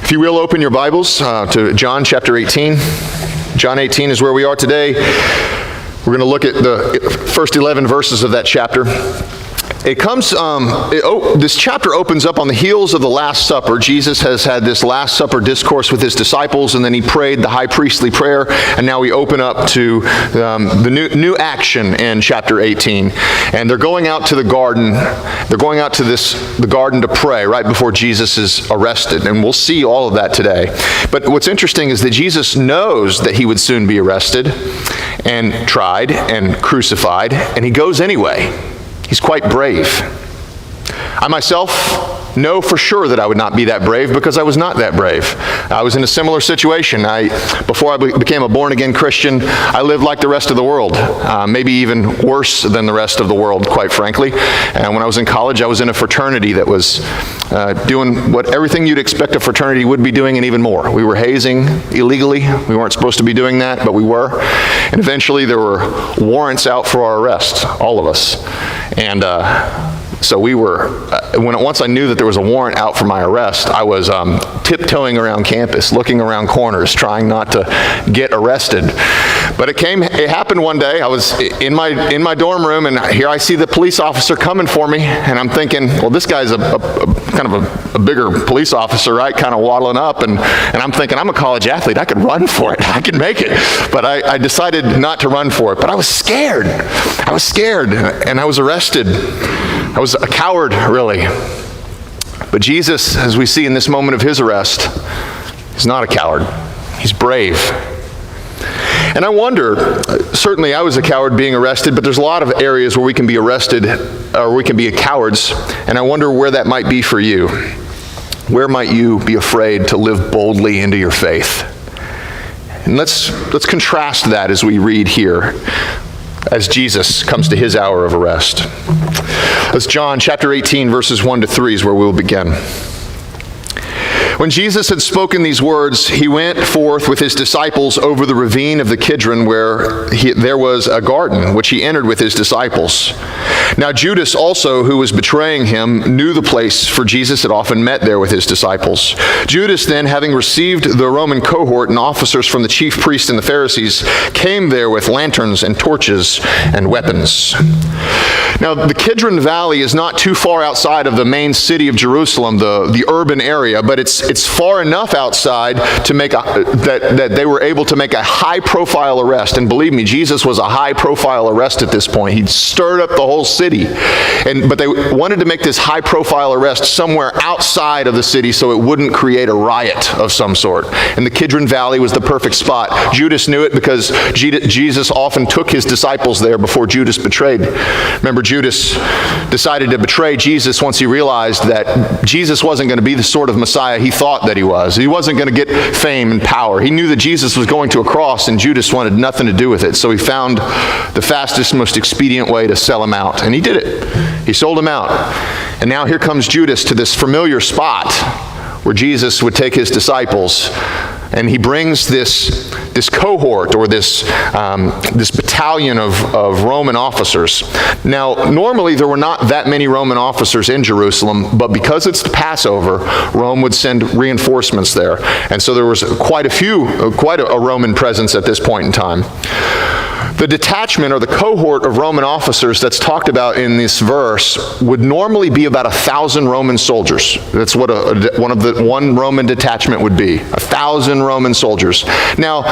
If you will, open your Bibles to John chapter 18. John 18 is where we are today. We're going to look at the first 11 verses of that chapter. This chapter opens up on the heels of the Last Supper. Jesus has had this Last Supper discourse with his disciples, and then he prayed the high priestly prayer, and now we open up to the new action in chapter 18. And they're going out to the garden. They're going out to the garden to pray right before Jesus is arrested, and we'll see all of that today. But what's interesting is that Jesus knows that he would soon be arrested and tried and crucified, and he goes anyway. He's quite brave. I myself know for sure that I would not be that brave because I was not that brave. I was in a similar situation. Before I became a born-again Christian, I lived like the rest of the world, maybe even worse than the rest of the world, quite frankly. And when I was in college, I was in a fraternity that was doing everything you'd expect a fraternity would be doing and even more. We were hazing illegally. We weren't supposed to be doing that, but we were. And eventually there were warrants out for our arrest, all of us. And so we were, once I knew that there was a warrant out for my arrest, I was tiptoeing around campus, looking around corners, trying not to get arrested. But it happened one day. I was in my dorm room, and here I see the police officer coming for me, and I'm thinking, well, this guy's a kind of a bigger police officer, right? Kind of waddling up, and I'm thinking, I'm a college athlete. I could run for it. I can make it. But I decided not to run for it. But I was scared. And I was arrested. I was a coward, really. But Jesus, as we see in this moment of his arrest, is not a coward. He's brave. And I wonder, certainly I was a coward being arrested, but there's a lot of areas where we can be arrested, or we can be cowards, and I wonder where that might be for you. Where might you be afraid to live boldly into your faith? And let's contrast that as we read here, as Jesus comes to his hour of arrest. That's John chapter 18, verses 1 to 3 is where we'll begin. When Jesus had spoken these words, he went forth with his disciples over the ravine of the Kidron, where there was a garden, which he entered with his disciples. Now Judas also, who was betraying him, knew the place, for Jesus had often met there with his disciples. Judas then, having received the Roman cohort and officers from the chief priests and the Pharisees, came there with lanterns and torches and weapons. Now the Kidron Valley is not too far outside of the main city of Jerusalem, the urban area, but it's far enough outside to make that they were able to make a high-profile arrest. And believe me, Jesus was a high-profile arrest at this point. He'd stirred up the whole city. But they wanted to make this high-profile arrest somewhere outside of the city so it wouldn't create a riot of some sort. And the Kidron Valley was the perfect spot. Judas knew it because Jesus often took his disciples there before Judas betrayed. Remember, Judas decided to betray Jesus once he realized that Jesus wasn't going to be the sort of Messiah he thought that he was. He wasn't going to get fame and power. He knew that Jesus was going to a cross, and Judas wanted nothing to do with it. So he found the fastest, most expedient way to sell him out. And he did it. He sold him out. And now here comes Judas to this familiar spot where Jesus would take his disciples, and he brings this cohort, or this battalion of Roman officers. Now, normally there were not that many Roman officers in Jerusalem, but because it's the Passover, Rome would send reinforcements there. And so there was quite a Roman presence at this point in time. The detachment, or the cohort of Roman officers that's talked about in this verse, would normally be about 1,000 Roman soldiers. That's what one Roman detachment would be, 1,000 Roman soldiers. Now,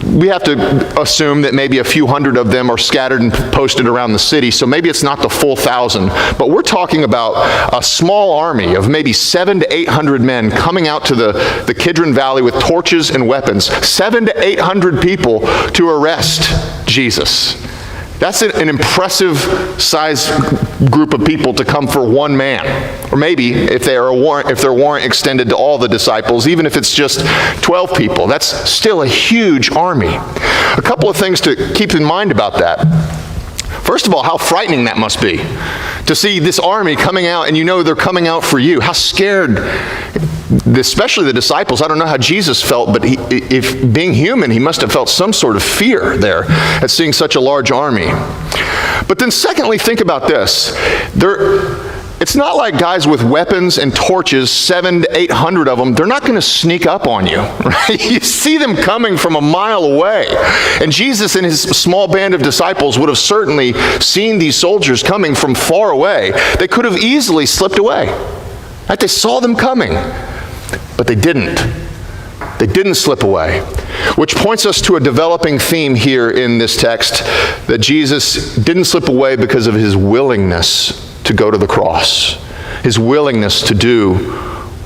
we have to assume that maybe a few hundred of them are scattered and posted around the city, so maybe it's not the full 1,000. But we're talking about a small army of maybe 700 to 800 men coming out to the Kidron Valley with torches and weapons. 700 to 800 people to arrest Jesus. That's an impressive size group of people to come for one man. Or maybe if their warrant extended to all the disciples, even if it's just 12 people, that's still a huge army. A couple of things to keep in mind about that. First of all, how frightening that must be to see this army coming out, and you know they're coming out for you. How scared, especially the disciples. I don't know how Jesus felt, but if being human, he must have felt some sort of fear there at seeing such a large army. But then secondly, think about this. If It's not like guys with weapons and torches, 700 to 800 of them, they're not going to sneak up on you, right? You see them coming from a mile away. And Jesus and his small band of disciples would have certainly seen these soldiers coming from far away. They could have easily slipped away. Right? They saw them coming, but they didn't. They didn't slip away, which points us to a developing theme here in this text, that Jesus didn't slip away because of his willingness to go to the cross, his willingness to do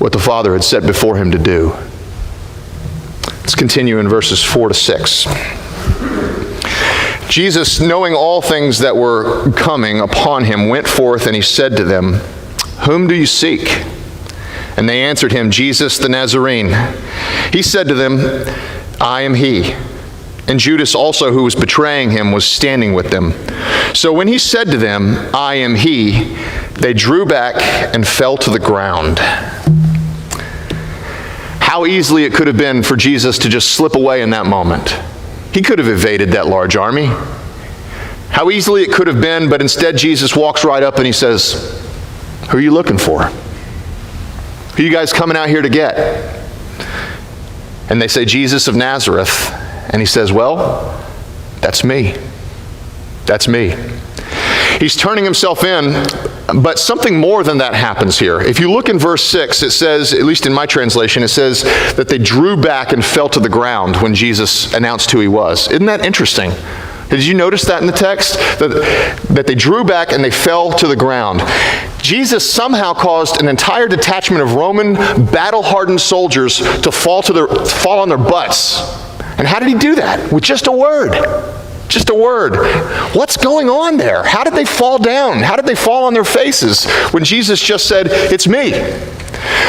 what the Father had set before him to do. Let's continue in verses 4 to 6. Jesus, knowing all things that were coming upon him, went forth, and he said to them, "Whom do you seek?" And they answered him, "Jesus the Nazarene." He said to them, "I am he." And Judas also, who was betraying him, was standing with them. So when he said to them, "I am he," they drew back and fell to the ground. How easily it could have been for Jesus to just slip away in that moment. He could have evaded that large army. How easily it could have been, but instead Jesus walks right up and he says, "Who are you looking for? Who are you guys coming out here to get?" And they say, "Jesus of Nazareth." And he says, "Well, that's me. That's me." He's turning himself in, but something more than that happens here. If you look in verse 6, it says, at least in my translation, it says that they drew back and fell to the ground when Jesus announced who he was. Isn't that interesting? Did you notice that in the text? That they drew back and they fell to the ground. Jesus somehow caused an entire detachment of Roman battle-hardened soldiers to fall on their butts. And how did he do that? With just a word. Just a word. What's going on there? How did they fall down? How did they fall on their faces when Jesus just said, "It's me"?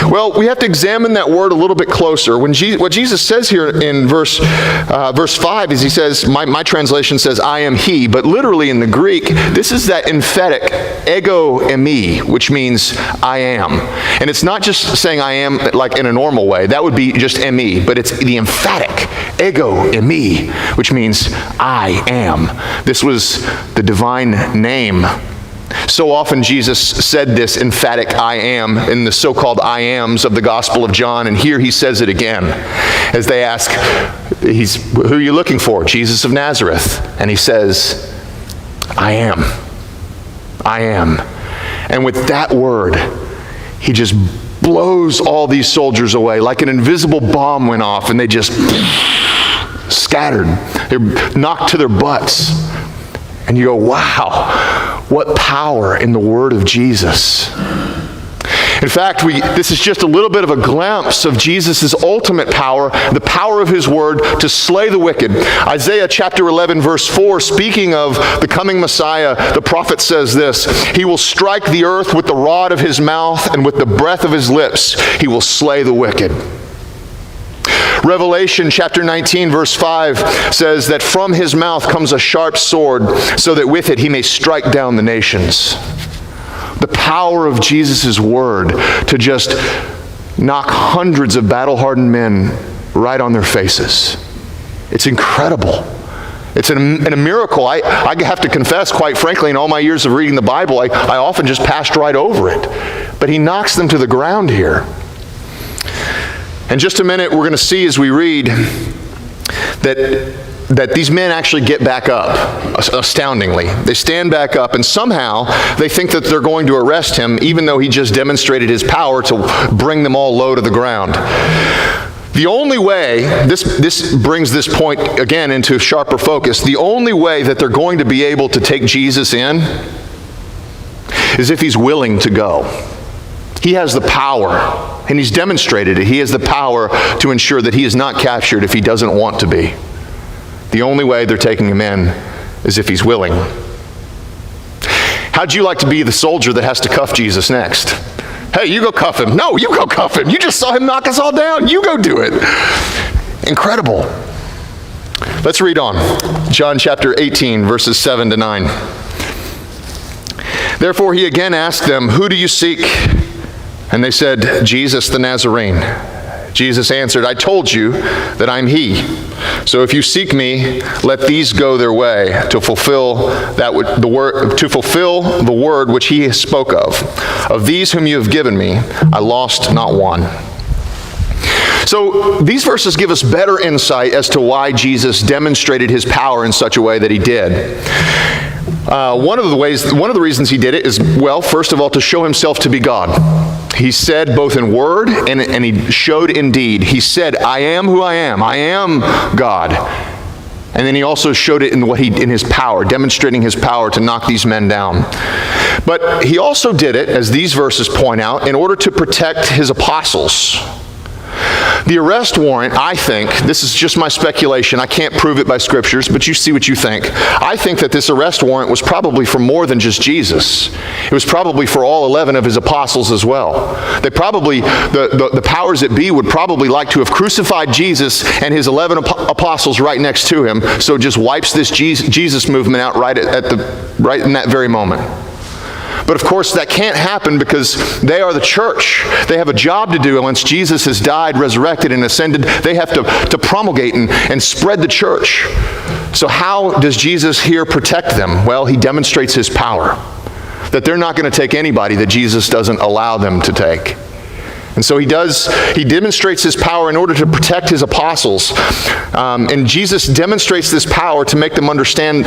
Well, we have to examine that word a little bit closer. What Jesus says here in verse 5 is he says, my translation says, "I am he," but literally in the Greek, this is that emphatic ego eimi, which means I am. And it's not just saying I am like in a normal way. That would be just emi, but it's the emphatic ego eimi, which means I am. This was the divine name. So often Jesus said this emphatic I am in the so-called I ams of the Gospel of John, and here he says it again. As they ask, "Who are you looking for?" "Jesus of Nazareth." And he says, "I am. I am." And with that word, he just blows all these soldiers away like an invisible bomb went off, and they just scattered. They're knocked to their butts. And you go, wow, what power in the word of Jesus. In fact, this is just a little bit of a glimpse of Jesus' ultimate power, the power of his word to slay the wicked. Isaiah chapter 11, verse 4, speaking of the coming Messiah, the prophet says this, "He will strike the earth with the rod of his mouth, and with the breath of his lips he will slay the wicked." Revelation chapter 19 verse 5 says that from his mouth comes a sharp sword, so that with it he may strike down the nations. The power of Jesus' word to just knock hundreds of battle-hardened men right on their faces. It's incredible. It's a miracle. I have to confess, quite frankly, in all my years of reading the Bible, I often just passed right over it. But he knocks them to the ground here. In just a minute, we're going to see as we read that these men actually get back up, astoundingly. They stand back up, and somehow they think that they're going to arrest him, even though he just demonstrated his power to bring them all low to the ground. The only way, this brings this point again into sharper focus, the only way that they're going to be able to take Jesus in is if he's willing to go. He has the power, and he's demonstrated it. He has the power to ensure that he is not captured if he doesn't want to be. The only way they're taking him in is if he's willing. How'd you like to be the soldier that has to cuff Jesus next? Hey, you go cuff him. No, you go cuff him. You just saw him knock us all down. You go do it. Incredible. Let's read on. John chapter 18, verses 7 to 9. Therefore he again asked them, "Who do you seek?" And they said, "Jesus the Nazarene." Jesus answered, I told you that I'm he. So if you seek me, let these go their way to fulfill the word which he spoke of. Of these whom you have given me, I lost not one. So these verses give us better insight as to why Jesus demonstrated his power in such a way that he did. One of the reasons he did it is, well, first of all, to show himself to be God. He said both in word and he showed in deed. He said, I am who I am. I am God. And then he also showed it in his power, demonstrating his power to knock these men down. But he also did it, as these verses point out, in order to protect his apostles. The arrest warrant, I think, this is just my speculation, I can't prove it by scriptures, but you see what you think. I think that this arrest warrant was probably for more than just Jesus. It was probably for all 11 of his apostles as well. They probably, the powers that be would probably like to have crucified Jesus and his 11 apostles right next to him, so it just wipes this Jesus movement out right in that very moment. But of course, that can't happen because they are the church. They have a job to do, and once Jesus has died, resurrected, and ascended, they have to promulgate and spread the church. So how does Jesus here protect them? Well, he demonstrates his power, that they're not going to take anybody that Jesus doesn't allow them to take. And so he demonstrates his power in order to protect his apostles. And Jesus demonstrates this power to make them understand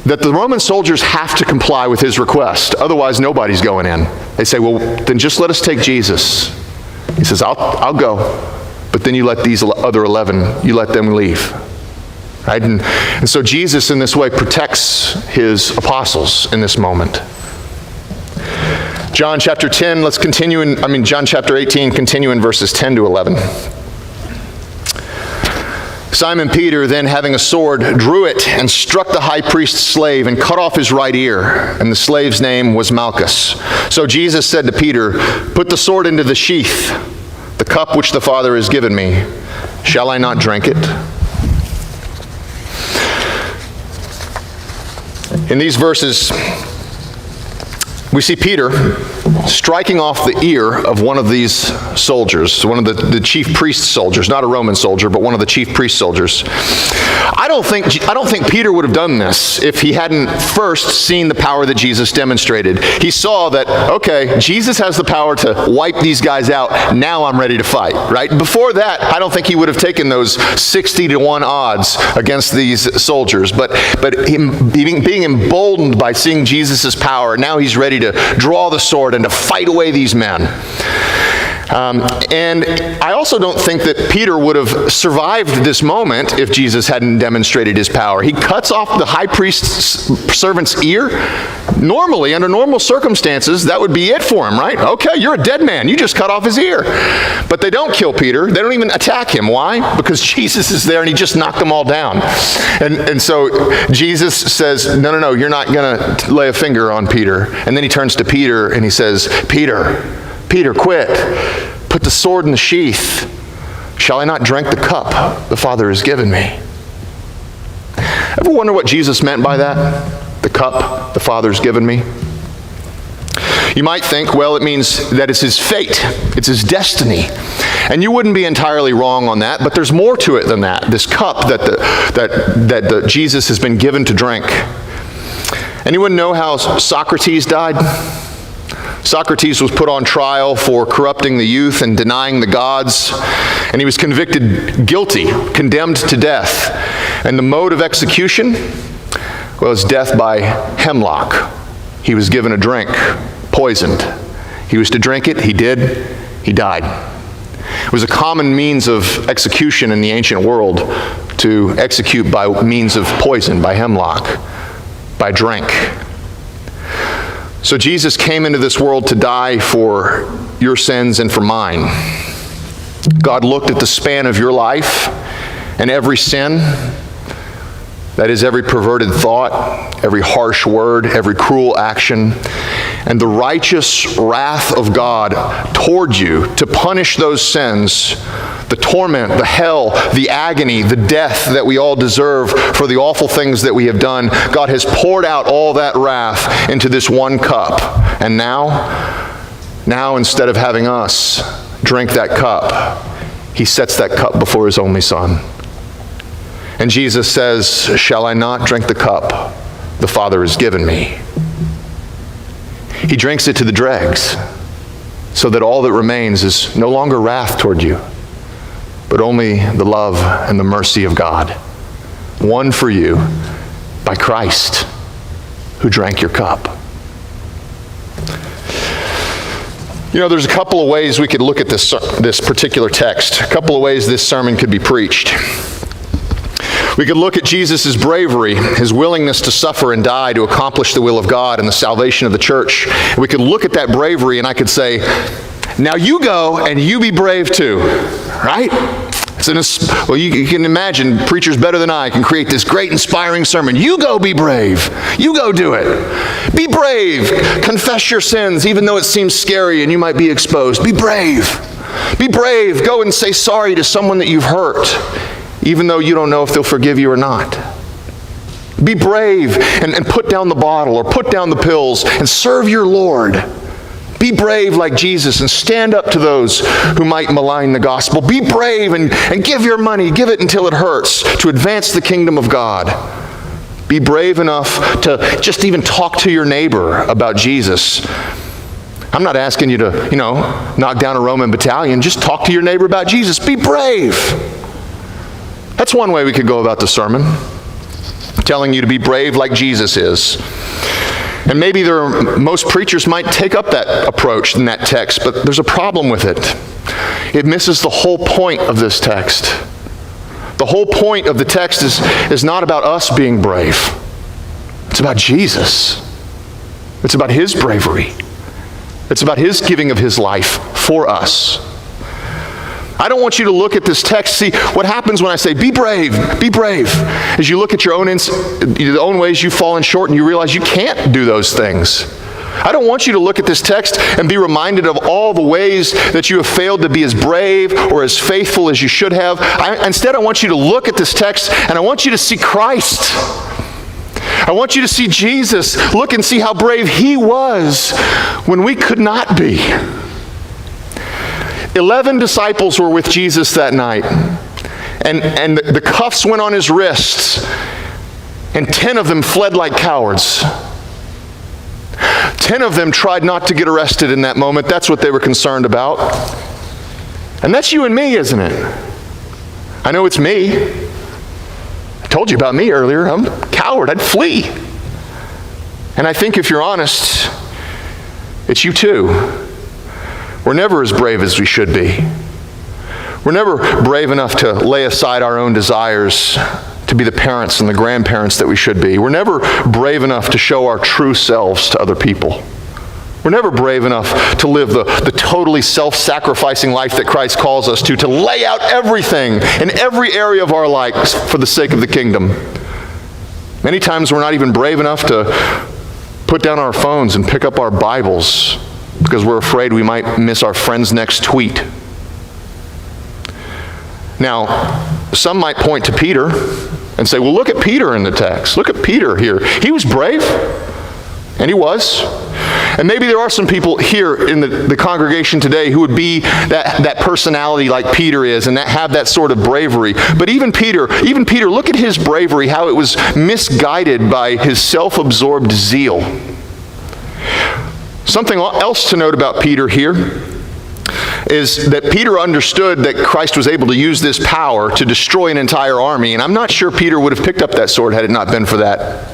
that the Roman soldiers have to comply with his request. Otherwise, nobody's going in. They say, well, then just let us take Jesus. He says, I'll go. But then you let these other 11, you let them leave. Right? And so Jesus, in this way, protects his apostles in this moment. John chapter 10, John chapter 18, continue in verses 10 to 11. Simon Peter, then having a sword, drew it and struck the high priest's slave and cut off his right ear. And the slave's name was Malchus. So Jesus said to Peter, put the sword into the sheath. The cup which the Father has given me, shall I not drink it? In these verses, we see Peter striking off the ear of one of these soldiers, one of the chief priest soldiers, not a Roman soldier, but one of the chief priest soldiers. I don't think Peter would have done this if he hadn't first seen the power that Jesus demonstrated. He saw that, okay, Jesus has the power to wipe these guys out. Now I'm ready to fight, right? Before that, I don't think he would have taken those 60-1 odds against these soldiers. But him being emboldened by seeing Jesus' power, now he's ready to draw the sword and to fight away these men. And I also don't think that Peter would have survived this moment if Jesus hadn't demonstrated his power. He cuts off the high priest's servant's ear. Normally, under normal circumstances, that would be it for him, right? Okay, you're a dead man. You just cut off his ear. But they don't kill Peter. They don't even attack him. Why? Because Jesus is there and he just knocked them all down. And so Jesus says, no, you're not going to lay a finger on Peter. And then he turns to Peter and he says, Peter, quit. Put the sword in the sheath. Shall I not drink the cup the Father has given me? Ever wonder what Jesus meant by that? The cup the Father's given me? You might think, well, it means that it's his fate. It's his destiny. And you wouldn't be entirely wrong on that, but there's more to it than that. This cup that Jesus has been given to drink. Anyone know how Socrates died? Socrates was put on trial for corrupting the youth and denying the gods, and he was convicted guilty, condemned to death. And the mode of execution was death by hemlock. He was given a drink, poisoned. He was to drink it, he did, he died. It was a common means of execution in the ancient world to execute by means of poison, by hemlock, by drink. So Jesus came into this world to die for your sins and for mine. God looked at the span of your life and every sin, that is every perverted thought, every harsh word, every cruel action, and the righteous wrath of God toward you to punish those sins, the torment, the hell, the agony, the death that we all deserve for the awful things that we have done. God has poured out all that wrath into this one cup. And now instead of having us drink that cup, he sets that cup before his only son. And Jesus says, shall I not drink the cup the Father has given me? He drinks it to the dregs, so that all that remains is no longer wrath toward you, but only the love and the mercy of God, won for you by Christ, who drank your cup. You know, there's a couple of ways we could look at this particular text, a couple of ways this sermon could be preached. We could look at Jesus' bravery, his willingness to suffer and die to accomplish the will of God and the salvation of the church. We could look at that bravery and I could say, now you go and you be brave too, right? Well, you can imagine, preachers better than I can create this great inspiring sermon. You go be brave. You go do it. Be brave. Confess your sins, even though it seems scary and you might be exposed. Be brave. Be brave. Go and say sorry to someone that you've hurt, even though you don't know if they'll forgive you or not. Be brave and put down the bottle or put down the pills and serve your Lord. Be brave like Jesus and stand up to those who might malign the gospel. Be brave and give your money, give it until it hurts, to advance the kingdom of God. Be brave enough to just even talk to your neighbor about Jesus. I'm not asking you to, knock down a Roman battalion. Just talk to your neighbor about Jesus. Be brave. That's one way we could go about the sermon, telling you to be brave like Jesus is. And maybe most preachers might take up that approach in that text, but there's a problem with it. It misses the whole point of this text. The whole point of the text is not about us being brave. It's about Jesus. It's about his bravery. It's about his giving of his life for us. I don't want you to look at this text. See, what happens when I say, be brave, as you look at your own ways you've fallen short and you realize you can't do those things. I don't want you to look at this text and be reminded of all the ways that you have failed to be as brave or as faithful as you should have. Instead, I want you to look at this text and I want you to see Christ. I want you to see Jesus. Look and see how brave he was when we could not be. 11 disciples were with Jesus that night, and the cuffs went on his wrists, and 10 of them fled like cowards. 10 of them tried not to get arrested in that moment. That's what they were concerned about. And that's you and me, isn't it? I know it's me. I told you about me earlier. I'm a coward. I'd flee. And I think if you're honest, it's you too. We're never as brave as we should be. We're never brave enough to lay aside our own desires to be the parents and the grandparents that we should be. We're never brave enough to show our true selves to other people. We're never brave enough to live the totally self-sacrificing life that Christ calls us to lay out everything in every area of our lives for the sake of the kingdom. Many times we're not even brave enough to put down our phones and pick up our Bibles because we're afraid we might miss our friend's next tweet. Now, some might point to Peter and say, well, look at Peter in the text. Look at Peter here. He was brave, and he was. And maybe there are some people here in the congregation today who would be that personality like Peter is and that have that sort of bravery. But even Peter, look at his bravery, how it was misguided by his self-absorbed zeal. Something else to note about Peter here is that Peter understood that Christ was able to use this power to destroy an entire army, and I'm not sure Peter would have picked up that sword had it not been for that.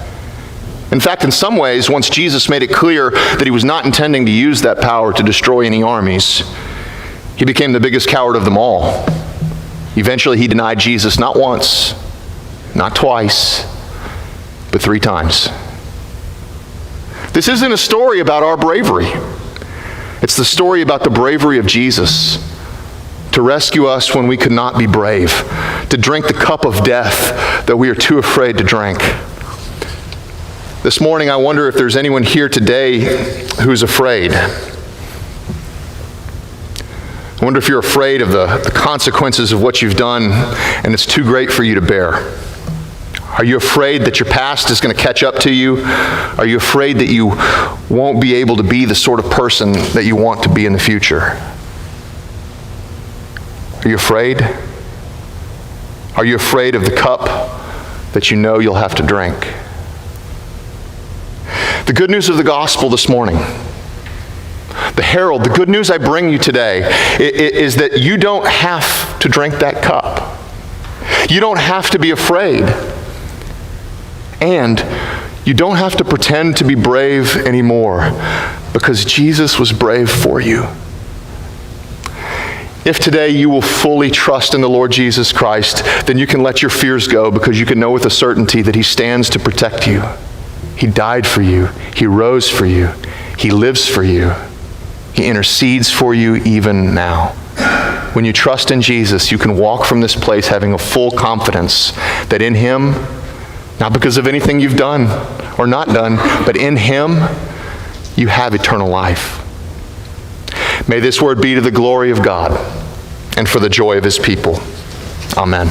In fact, in some ways, once Jesus made it clear that he was not intending to use that power to destroy any armies, he became the biggest coward of them all. Eventually, he denied Jesus not once, not twice, but 3 times. This isn't a story about our bravery. It's the story about the bravery of Jesus to rescue us when we could not be brave, to drink the cup of death that we are too afraid to drink. This morning, I wonder if there's anyone here today who's afraid. I wonder if you're afraid of the consequences of what you've done and it's too great for you to bear. Are you afraid that your past is going to catch up to you? Are you afraid that you won't be able to be the sort of person that you want to be in the future? Are you afraid? Are you afraid of the cup that you know you'll have to drink? The good news of the gospel this morning, the herald, the good news I bring you today is that you don't have to drink that cup. You don't have to be afraid. And you don't have to pretend to be brave anymore, because Jesus was brave for you. If today you will fully trust in the Lord Jesus Christ, then you can let your fears go, because you can know with a certainty that He stands to protect you. He died for you. He rose for you. He lives for you. He intercedes for you even now. When you trust in Jesus, you can walk from this place having a full confidence that in Him, not because of anything you've done or not done, but in Him, you have eternal life. May this word be to the glory of God and for the joy of His people. Amen.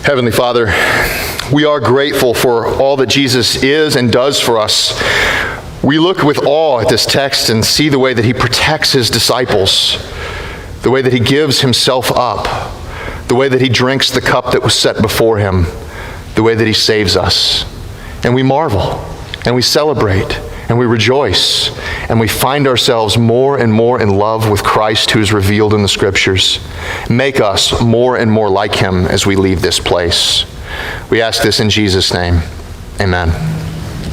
Heavenly Father, we are grateful for all that Jesus is and does for us. We look with awe at this text and see the way that He protects His disciples, the way that He gives Himself up, the way that He drinks the cup that was set before Him, the way that He saves us. And we marvel, and we celebrate, and we rejoice, and we find ourselves more and more in love with Christ who is revealed in the Scriptures. Make us more and more like Him as we leave this place. We ask this in Jesus' name. Amen.